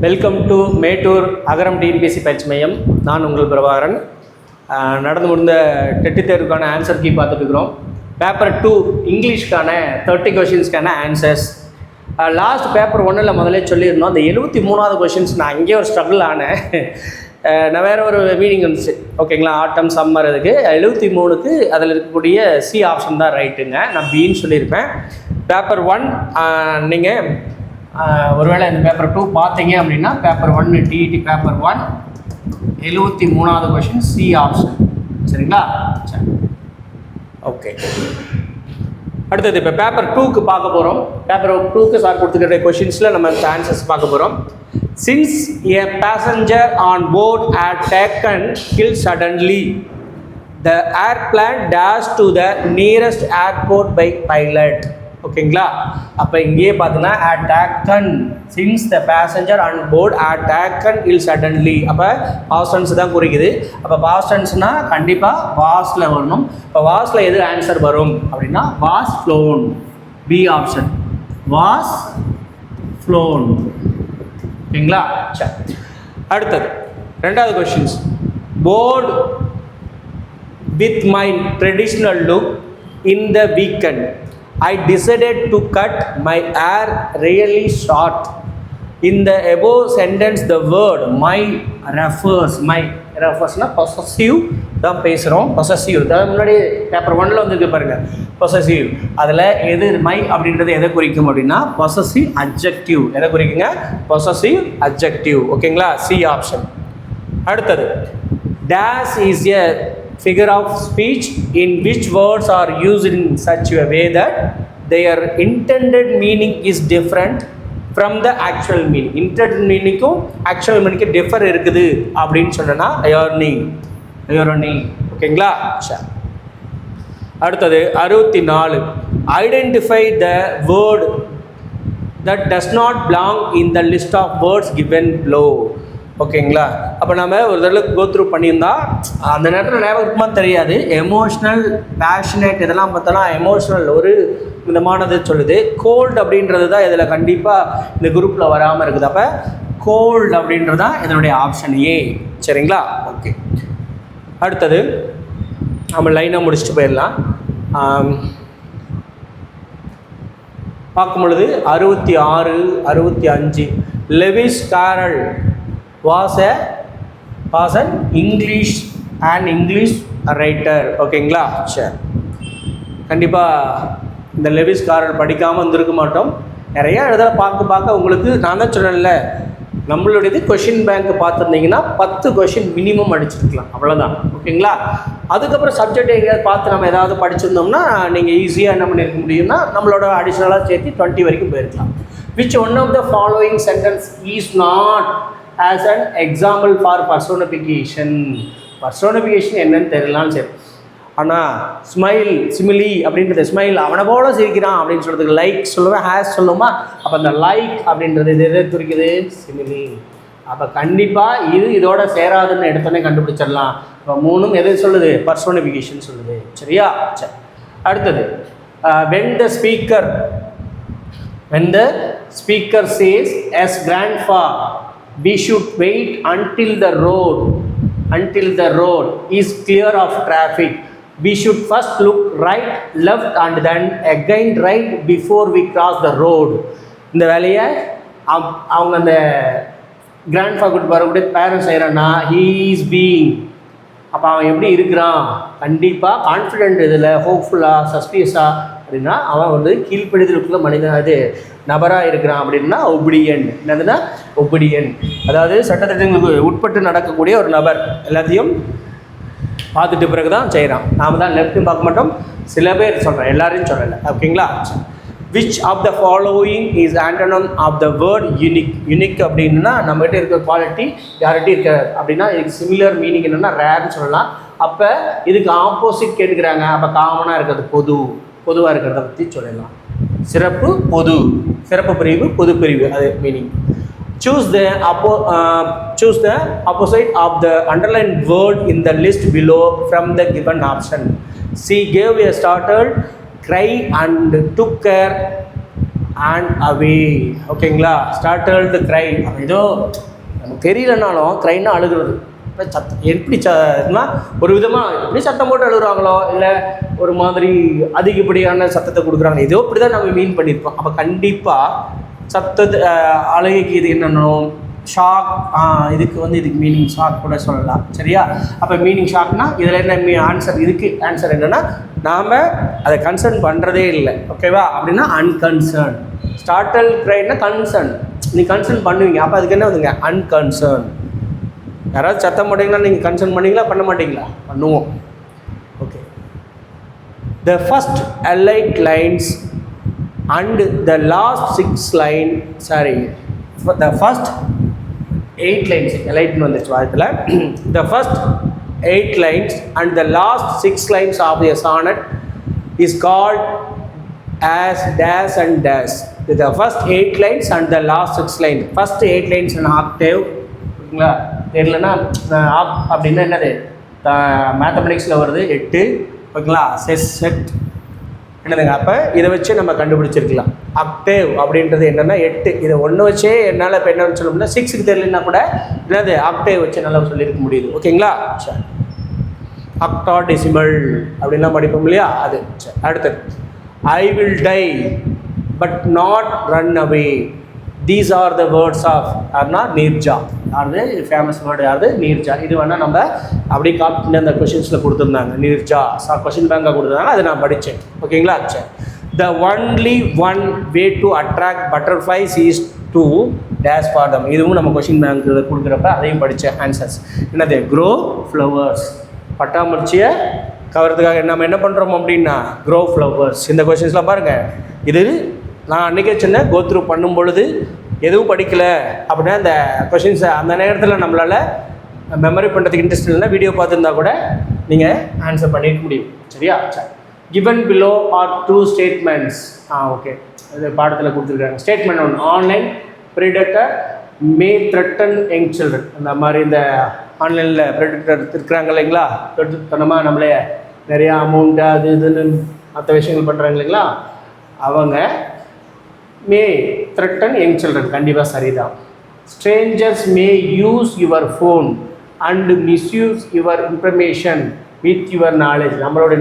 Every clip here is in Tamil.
Welcome to Mettur Agaram TNPSC பயிற்சி மையம். நான் உங்கள் பிரபாகரன். நடந்து முடிந்த டெட்டு தேர்வுக்கான ஆன்சர் கீ பார்த்துட்டு இருக்கிறோம். பேப்பர் 2 இங்கிலீஷ்க்கான 30 கொஷின்ஸ்க்கான ஆன்சர்ஸ். லாஸ்ட் பேப்பர் 1ல் முதல்ல சொல்லியிருந்தோம். அந்த 73வது கொஷின்ஸ் நான் இங்கே ஒரு ஸ்ட்ரகிள் ஆனேன். நான் வேறு ஒரு மீனிங் வந்துச்சு. ஓகேங்களா, ஆட்டம் சம்மர். இதுக்கு 73க்கு அதில் இருக்கக்கூடிய சி ஆப்ஷன் தான் ரைட்டுங்க. நான் பின்னு சொல்லியிருப்பேன். பேப்பர் 1 நீங்கள் ஒருவேளை இந்த பேப்பர் 2 பார்த்தீங்க அப்படின்னா பேப்பர் 1 டிஇடி பேப்பர் 1 73வது கொஷின் சி ஆப்ஷன். சரிங்களா? சரி, ஓகே. அடுத்தது இப்போ பேப்பர் 2க்கு பார்க்க போகிறோம். பேப்பர் 2க்கு சார் கொடுத்துக்கிற கொஷின்ஸில் நம்ம ஆன்சர்ஸ் பார்க்க போகிறோம். Since a passenger on board had taken ill suddenly, the airplane dashed to the nearest airport by pilot. ஓகேங்களா? அப்போ இங்கேயே பார்த்தீங்கன்னா had taken, since the passenger on board had taken ill suddenly. அப்போ past tense தான் குறிக்குது. அப்போ past tenseனா கண்டிப்பாக wasல வரணும். இப்போ wasல எது ஆன்சர் வரும் அப்படின்னா was flown. B option, was flown. ஓகேங்களா? சரி, அடுத்தது ரெண்டாவது questions. Bored with my traditional look in the weekend I decided to cut my hair really short. In the above sentence the word my refers possessive தான் பேசுகிறோம். possessive தான் முன்னாடி பேப்பர் 1ல் வந்துருக்கு பாருங்கள். possessive அதில் எது மை அப்படின்றது எதை குறிக்கும் அப்படின்னா possessive adjective. எதை குறிக்குங்க? possessive adjective. ஓகேங்களா? C option. அடுத்தது dash is a figure of speech in which words are used in such a way that their intended meaning is different from the actual meaning. Intended meaningக்கும் actual meaningக்கும் டிஃபர் இருக்குது அப்படின்னு சொன்னா earning. ஓகேங்களா? சரி, அடுத்தது 64. Identify the word that does not belong in the list of words given below. ஓகேங்களா? அப்போ நம்ம ஒரு தடவை கோத்ரூ பண்ணியிருந்தா அந்த நேரத்தில் ஞாபகம் இருக்குமா தெரியாது. எமோஷ்னல், பேஷனேட் இதெல்லாம் பார்த்தோன்னா எமோஷ்னல் ஒரு விதமானது சொல்லுது. கோல்டு அப்படின்றது தான் இதில் கண்டிப்பாக இந்த குரூப்பில் வராமல் இருக்குது. அப்போ கோல்டு அப்படின்றது தான் இதனுடைய ஆப்ஷன் ஏ. சரிங்களா? ஓகே, அடுத்தது நம்ம லைனாக முடிச்சுட்டு போயிடலாம். பார்க்கும் பொழுது 66, 65. Lewis Carroll was an English writer. ஓகேங்களா? சரி, கண்டிப்பாக இந்த லெவிஸ் காரல் படிக்காமல் இருந்திருக்க மாட்டோம். நிறையா எழுத பார்க்க உங்களுக்கு நான் தான் சொன்னேன்ல, நம்மளுடையது கொஷின் பேங்க் பார்த்துருந்தீங்கன்னா 10 கொஷின் மினிமம் அடிச்சிருக்கலாம், அவ்வளோதான். ஓகேங்களா? அதுக்கப்புறம் சப்ஜெக்ட் எங்கேயாவது பார்த்து நம்ம ஏதாவது படிச்சிருந்தோம்னா நீங்கள் ஈஸியாக என்ன பண்ணியிருக்க முடியும்னா நம்மளோட அடிஷ்னலாக சேர்த்து 20 வரைக்கும் போயிருக்கலாம். which one of the following sentence is not as an example for personification. என்னன்னு தெரியலான்னு சரி. ஆனால் ஸ்மைல், சிமிலி அப்படின்றது ஸ்மைல் அவனை போல சிரிக்கிறான் அப்படின்னு சொல்கிறதுக்கு லைக் சொல்லுவேன், ஹேஸ் சொல்லுமா. அப்போ அந்த லைக் அப்படின்றது இது எதை குறிக்குது? சிமிலி. அப்போ கண்டிப்பாக இதோட சேராதுன்னு எடுத்தோன்னே கண்டுபிடிச்சிடலாம். இப்போ 3ம் எது சொல்லுது? பர்சோனிஃபிகேஷன் சொல்லுது. சரியா? சரி, அடுத்தது when the speaker says as grandpa we should wait until the road is clear of traffic. We should first look right, left and then again right before we cross the road. இந்த வேலையை அவங்க அந்த கிராண்ட்ஃபா கூட்டு வரக்கூடிய பேரண்ட்ஸ் செய்கிறான்னா he is being. அப்போ அவன் எப்படி இருக்கிறான்? கண்டிப்பாக கான்ஃபிடென்ட், இதில் ஹோப்ஃபுல்லாக, சஸ்பியஸாக அப்படின்னா அவன் வந்து கீழ்ப்படிதலுக்குள்ள மனிதன் அது நபராக இருக்கிறான். அப்படின்னா ஒபிடியன். என்னதுன்னா ஒபிடியன், அதாவது சட்டத்திட்டங்களுக்கு உட்பட்டு நடக்கக்கூடிய ஒரு நபர். எல்லாத்தையும் பார்த்துட்டு பிறகு தான் செய்கிறான். நாம் தான் லெஃப்ட்டும் பார்க்க மாட்டோம். சில பேர் சொல்கிறேன், எல்லாரையும் சொல்லலை. ஓகேங்களா? Which of the following is antonym of the word unique. Unique அப்படின்னா நம்மகிட்ட இருக்கிற குவாலிட்டி யார்கிட்டையும் இருக்க அப்படின்னா இதுக்கு சிமிலர் மீனிங் என்னென்னா ரேர்னு சொல்லலாம். அப்போ இதுக்கு ஆப்போசிட் கேட்டுக்கிறாங்க. அப்போ காமனாக இருக்கிறது பொதுவாக இருக்கிறத பற்றி சொல்லலாம். சிறப்பு, பொது, சிறப்பு பிரிவு, பொது பிரிவு, அது meaning. Choose the opposite of the underlined word in the list below from the given option. C gave a startled cry and took her and away. ஓகேங்களா? Startled cry. ஏதோ நமக்கு தெரியலனாலும் க்ரைன்னா அழுகிறது. இப்போ எப்படி ஒரு விதமாக எப்படி சத்தம் போட்டு அழுகுறாங்களோ இல்லை ஒரு மாதிரி அதிகப்படியான சத்தத்தை கொடுக்குறாங்க, ஏதோ இப்படி தான் நம்ம மீன் பண்ணியிருப்போம். அப்போ கண்டிப்பாக அழுகைக்கு இது என்னன்னும் ஷாக். இதுக்கு மீனிங் ஷாக் கூட சொல்லலாம். சரியா? அப்போ மீனிங் ஷாக்னா இதில் என்ன ஆன்சர்? இதுக்கு ஆன்சர் என்னென்னா நாம் அதை கன்சர்ன் பண்ணுறதே இல்லை. ஓகேவா? அப்படின்னா அன்கன்சர்ன். ஸ்டார்டல் க்ரைன்னா கன்சர்ன், நீ கன்சர்ன் பண்ணுவீங்க. அப்போ அதுக்கு என்ன வந்துங்க? அன்கன்சர்ன். யாராவது சத்தம் போட்டிங்கன்னா நீங்கள் கன்சர்ன் பண்ணிங்களா பண்ண மாட்டிங்களா? பண்ணுவோம். Okay. The first allied lines and the last 6 line, sorry, the first 8 lines, allied வந்துச்சு வார்த்தையில். The first 8 lines and the last 6 lines of a sonnet is called as dash and dash. The first 8 lines and the last 6 lines. First 8 lines in octave. ஓகேங்களா? தெரியலன்னா ஆப் அப்படின்னா என்னது? மேத்தமெட்டிக்ஸில் வருது 8. ஓகேங்களா? செட் என்னதுங்க? அப்போ இதை வச்சு நம்ம கண்டுபிடிச்சிருக்கலாம். ஆக்டேவ் அப்படின்றது என்னென்னா 8. இதை ஒன்று வச்சே என்னால் இப்போ என்ன சொல்ல முடியல. 6க்கு தெரியலன்னா கூட என்னது ஆக்டேவ் வச்சு நல்லா சொல்லியிருக்க முடியுது. ஓகேங்களா? சரி. ஆக்டாடெசிமல் அப்படின்லாம் படிப்போம் இல்லையா? அது சரி. அடுத்தது I will die but not run away. These are the words of யாருன்னா நீர்ஜா. யாருது ஃபேமஸ் வேர்டு? யாருது? நீர்ஜா. இது வேணால் நம்ம அப்படியே காப்பி பண்ணி அந்த கொஷின்ஸில் கொடுத்துருந்தாங்க. நீர்ஜா கொஷின் பேங்காக கொடுத்துருந்தாங்க, அதை நான் படித்தேன். ஓகேங்களா? சரி. The only one way to attract butterflies is to dash for them. இதுவும் நம்ம கொஷின் பேங்க் கொடுக்குறப்ப அதையும் படித்தேன். ஆன்சர்ஸ் என்னது? Grow flowers. பட்டாம்பூச்சியை கவர்றதுக்காக நம்ம என்ன பண்ணுறோம் அப்படின்னா க்ரோ ஃப்ளவர்ஸ். இந்த கொஷின்ஸ்லாம் பாருங்கள். இது நான் அன்றைக்கே சொன்னேன், கோத்ரூ பண்ணும் பொழுது எதுவும் படிக்கலை அப்படின்னா இந்த கொஷின்ஸை அந்த நேரத்தில் நம்மளால் மெமரி பண்ணுறதுக்கு இன்ட்ரெஸ்ட் இல்லைன்னா வீடியோ பார்த்துருந்தா கூட நீங்கள் ஆன்சர் பண்ணிக்க முடியும். சரியா? Given below are 2 statements. Okay, இது பாடத்தில் கொடுத்துருக்காங்க. Statement 1, online predator may threaten young children. அந்த மாதிரி இந்த ஆன்லைனில் ப்ரிடேட்டர் இருக்கிறாங்க இல்லைங்களா? தனமாக நம்மளே நிறையா அமௌண்ட்டு அது இதுன்னு மற்ற விஷயங்கள் பண்ணுறாங்க இல்லைங்களா? அவங்க மே த்ரெட்டன் யங் சில்ட்ரன். கண்டிப்பாக சரிதான். Strangers May use your phone and misuse your information with your knowledge. நம்மளோட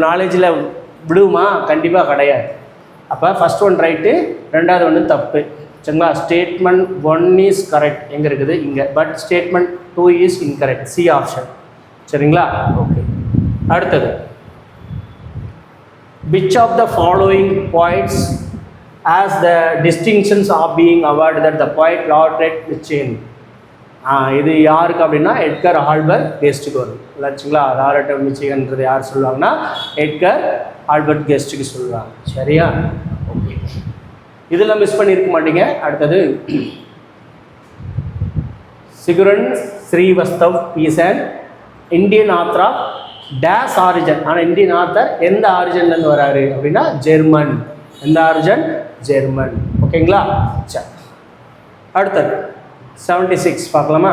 நாலேஜில் விடுமா? கண்டிப்பாக கிடையாது. அப்போ ஃபஸ்ட் ஒன் ரைட்டு, ரெண்டாவது ஒன்று தப்பு. சரிங்களா? Statement 1 is correct. எங்கே இருக்குது? இங்கே. But statement 2 is incorrect. C option. சரிங்களா? ஓகே. அடுத்தது which of the following poets has the distinctions of being awarded that the poet laureate chain? இது யாருக்கு அப்படின்னா எட்கர் ஆல்பர்ட் கெஸ்ட்டுக்கு வரும். இல்லைச்சுங்களா? லாரெட் மிச்சிகன்றது யார் சொல்லுவாங்கன்னா எட்கர் ஆல்பர்ட் கெஸ்ட்டுக்கு சொல்லுவாங்க. சரியா? ஓகே. இதெல்லாம் மிஸ் பண்ணியிருக்க மாட்டீங்க. அடுத்தது சிகுரன் Srivastav is an Indian author of days origin. ஆனால் இந்தியன் ஆத்தர் எந்த ஆரிஜன்லேருந்து வராரு அப்படின்னா ஜெர்மன். எந்த ஆரிஜன்? ஜெர்மன். ஓகேங்களா? சரி. அடுத்தது 76 பார்க்கலாமா?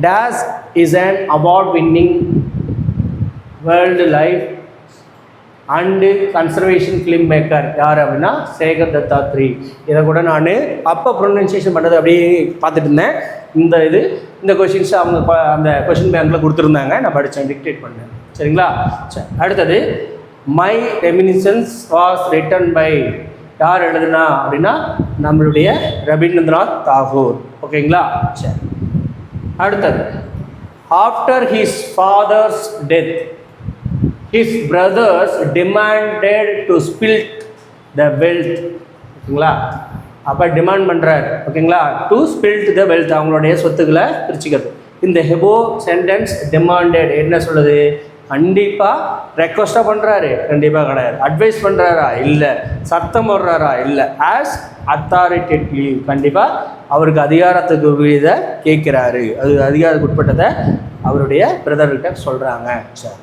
Days is an award winning world life and conservation film maker. யார் அப்படின்னா சேகர் தத்தாத்ரி. இதை கூட நான் அப்போ ப்ரொனன்சியேஷன் பண்ணுறது அப்படியே பார்த்துட்டு இருந்தேன். இந்த கொஷின்ஸ் அவங்க அந்த கொஷின் பேங்கில் கொடுத்துருந்தாங்க, நான் படித்தேன், டிக்டேட் பண்ணேன். சரிங்களா? சரி. அடுத்தது my reminiscences was written by. யார் எழுதுனா அப்படின்னா நம்மளுடைய ரவீந்திரநாத் தாகூர். ஓகேங்களா? சரி. அடுத்தது after his father's death his brothers demanded to split the wealth. ஓகேங்களா? அப்போ டிமாண்ட் பண்ணுறாரு. ஓகேங்களா? டு ஸ்பில்ட் த வெல்த், அவங்களுடைய சொத்துக்களை பிரிச்சுக்கிறது. இந்த ஹெபோ சென்டென்ஸ் டிமாண்டட் என்ன சொல்லுது? கண்டிப்பாக ரெக்வஸ்ட்டாக பண்ணுறாரு? கண்டிப்பாக கிடையாது. அட்வைஸ் பண்ணுறாரா? இல்லை. சத்தம் போடுறாரா? இல்லை. ஆஸ் அத்தாரிட்டேட்டிவ், கண்டிப்பாக அவருக்கு அதிகாரத்துக்கு உரியதை கேட்குறாரு. அது அதிகாரத்துக்கு உட்பட்டதை அவருடைய பிரதர்கிட்ட சொல்கிறாங்க. சரி.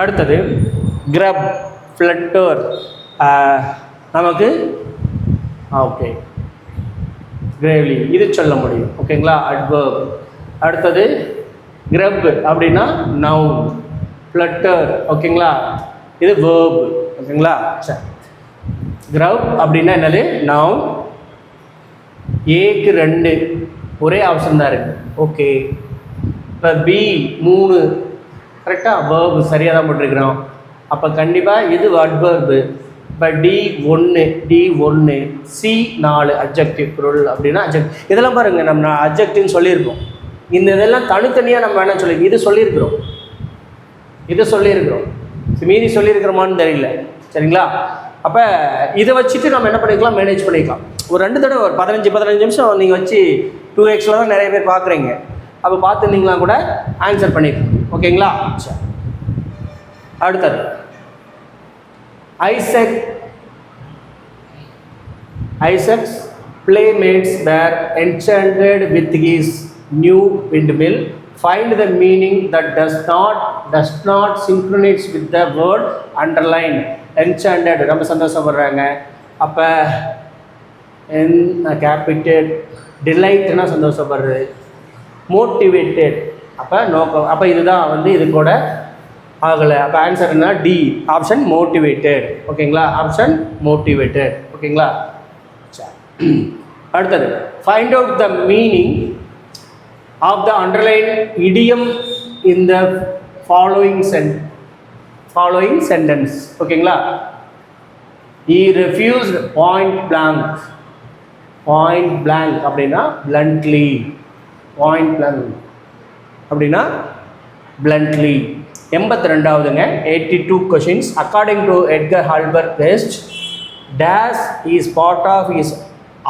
அடுத்தது கிரப், ஃப்ளட்டர். நமக்கு ஓகே கிரேவ்லி இது சொல்ல முடியும். ஓகேங்களா? அட்வர்ப். அடுத்தது கிரப் அப்படின்னா நவுன், ஃப்ளட்டர் ஓகேங்களா, இது வேர்ப். ஓகேங்களா? சரி. கிரவ் அப்படின்னா என்னது? நவுன். ஏக்கு 2 ஒரே ஆப்ஷன் தான் இருக்குது. ஓகே. இப்போ பி 3 கரெக்டாக வேர்பு சரியாக தான் போட்டிருக்கிறோம். அப்போ கண்டிப்பாக இது அட்வர்பு. இப்போ D1 C 4 அட்ஜெக்டிவ் பொருள் அப்படின்னா அட்ஜெக்ட். இதெல்லாம் பாருங்கள், நம்ம அட்ஜெக்டிவ்னு சொல்லியிருக்கோம். இந்த இதெல்லாம் தனித்தனியாக நம்ம என்ன சொல்லி இது சொல்லியிருக்கிறோம், மீதி சொல்லியிருக்கிறோமான்னு தெரியல. சரிங்களா? அப்போ இதை வச்சுட்டு நம்ம என்ன பண்ணிக்கலாம், மேனேஜ் பண்ணிக்கலாம். ஒரு 2 தடவை ஒரு 15 நிமிஷம் நீங்கள் வச்சு 2xல தான் நிறைய பேர் பார்க்குறீங்க. அப்போ பார்த்துருந்தீங்களா கூட ஆன்சர் பண்ணிக்கலாம். ஓகேங்களா? சரி, அடுத்தது Isaac's playmates were enchanted with his new windmill. Find the meaning that does not synchronize with the word underlined. Enchanted ரொம்ப சந்தோஷப்படுறாங்க. அப்போ கேபிட்டட். டிலைட்னா சந்தோஷப்படுறது. மோட்டிவேட்டட் அப்போ நோக்கம். அப்போ இதுதான் வந்து இது கூட ஆகலை. அப்போ ஆன்சர் என்ன? D option motivated. ஓகேங்களா? Option motivated. ஓகேங்களா? அடுத்தது find out the meaning of the underline idiom in the following sentence. ஓகேங்களா? he refused point blank அப்படின்னா bluntly. point blank அப்படின்னா bluntly. 82ங்க 82 questions. According to Edgar Albert Best, dash is part of his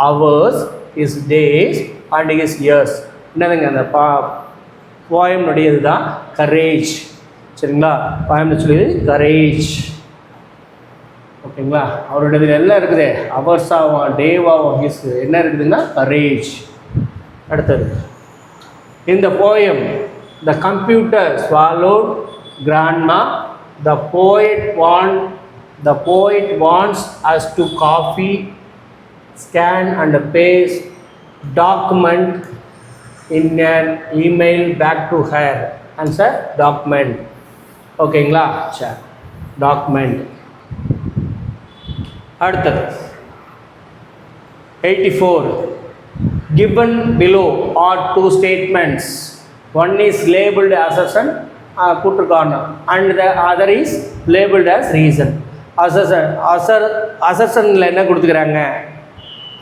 hours, his days and his years. என்னதுங்க அந்த போயம் உடையது தான் கரேஜ். சரிங்களா? போயம்னு சொல்லுது கரேஜ். ஓகேங்களா? அவருடைய எல்லாம் இருக்குது, அவர்ஸாகவும் டேவாகவும் ஹிஸ் என்ன இருக்குதுன்னா கரேஜ். அடுத்தது இந்த poem the computer swallowed grandma, the poet wants us to copy, scan and paste document in an email back to her. Answer document. ஓகேங்களா? சரி, டாக்குமெண்ட். அடுத்தது 84. Given below are 2 statements. One is labeled assertion போட்டிருக்காங்க and the other is labeled as reason. assertionல என்ன கொடுத்துக்கிறாங்க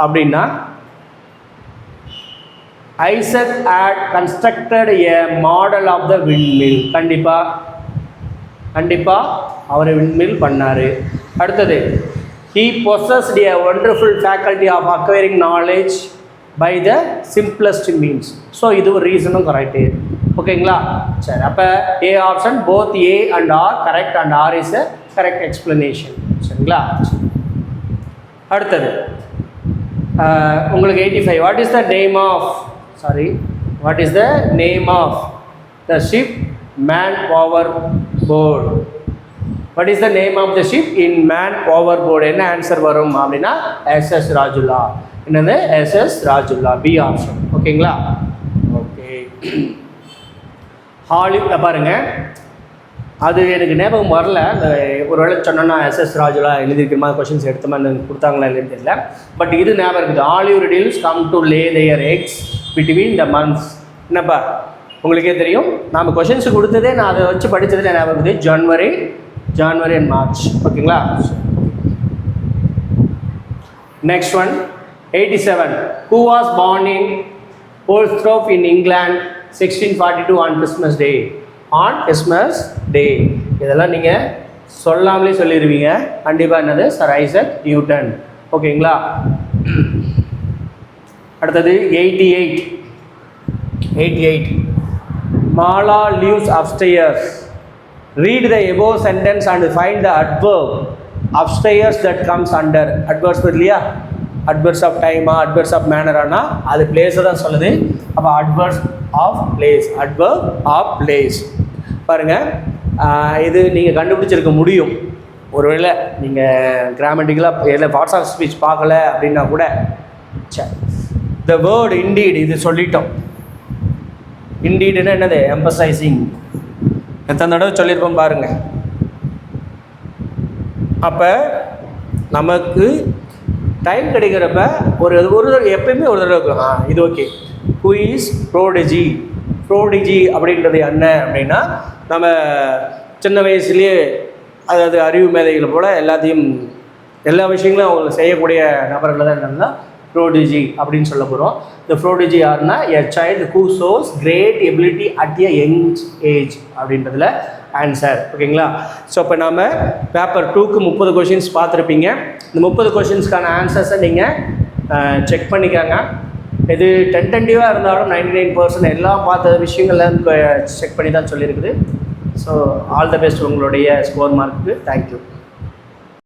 அப்படின்னா Isaac had constructed a model of the windmill. கண்டிப்பாக அவர் விண்மில் பண்ணார். அடுத்தது he possessed a wonderful faculty of acquiring knowledge by the simplest means. So இது ஒரு ரீசனும் கரெக்டு. ஓகேங்களா? சரி, அப்போ A option both A and R correct and R is a correct explanation. சரிங்களா? அடுத்தது உங்களுக்கு 85. What is the name of the ship man overboard? What is the name of the ship in man overboard? என்ன ஆன்சர் வரும் அப்படின்னா SS ராஜுலா. என்னது? SS Rajula, B option. ஓகேங்களா? ஓகே. ஹாலிவுட் பாருங்க, அது எனக்கு ஞாபகம் வரல. ஒரு வேளை சொன்னோன்னா SS ராஜுலா எழுதியிருக்கிற மாதிரி கொஷின்ஸ் எடுத்த மாதிரி கொடுத்தாங்களா இல்லைன்னு தெரியல. பட் இது ஞாபகம் இருக்குது. Olive ridleys come to lay their eggs between the months. என்னப்பா உங்களுக்கே தெரியும், நாம் கொஷின்ஸ் கொடுத்ததே நான் அதை வச்சு படித்ததே ஞாபகம் இருக்குது. January and March. ஓகேங்களா? Next one 87. Who was born in Portsmouth in England 1642 on Christmas Day? இதெல்லாம் நீங்கள் சொல்லாமலே சொல்லிடுவீங்க கண்டிப்பாக. என்னது? Sir Isaac Newton. ஓகேங்களா? அடுத்தது 88. Mala lives upstairs. Read the above sentence and find the adverb upstairs that comes under. adverbs இல்லையா? adverbs of time adverbs of manner அது பிளேஸை தான் சொல்லுது. அப்போ adverbs of place பாருங்கள். இது நீங்கள் கண்டுபிடிச்சிருக்க முடியும். ஒருவேளை நீங்கள் கிராமட்டிக்கலாக இல்லை பார்ட்ஸ் ஆஃப் ஸ்பீச் பார்க்கல அப்படின்னா கூட. சரி, த வேர்டு இண்டீட் இது சொல்லிட்டோம். இண்டீடுன்னா என்னது? எம்பசைசிங். எத்தனை தடவை சொல்லியிருப்போம் பாருங்கள். அப்போ நமக்கு டைம் கிடைக்கிறப்ப ஒரு ஒரு தடவை எப்பயுமே ஒரு தடவை இருக்கும் இது okay. Who is prodigy? Prodigy அப்படின்றது என்ன அப்படின்னா, நம்ம சின்ன வயசுலேயே அதாவது அறிவு மேதைகளை போல் எல்லா விஷயங்களும் அவங்க செய்யக்கூடிய நபர்கள் தான் என்னன்னா ப்ரோடிஜி அப்படின்னு சொல்ல போகிறோம். இந்த ப்ரோடிஜி யாருன்னா a child who shows great ability at a young age அப்படின்றதுல ஆன்சர். ஓகேங்களா? ஸோ இப்போ நாம் பேப்பர் 2க்கு 30 கொஷின்ஸ் பார்த்துருப்பீங்க. இந்த 30 கொஷின்ஸ்க்கான ஆன்சர்ஸை நீங்கள் செக் பண்ணிக்காங்க. இது டென்டென்டிவாக இருந்தாலும் 99% எல்லாம் பார்த்த விஷயங்கள்லாம் செக் பண்ணி தான் சொல்லியிருக்குது. ஸோ ஆல் த பெஸ்ட் உங்களுடைய ஸ்கோர் மார்க்குக்கு. தேங்க்யூ.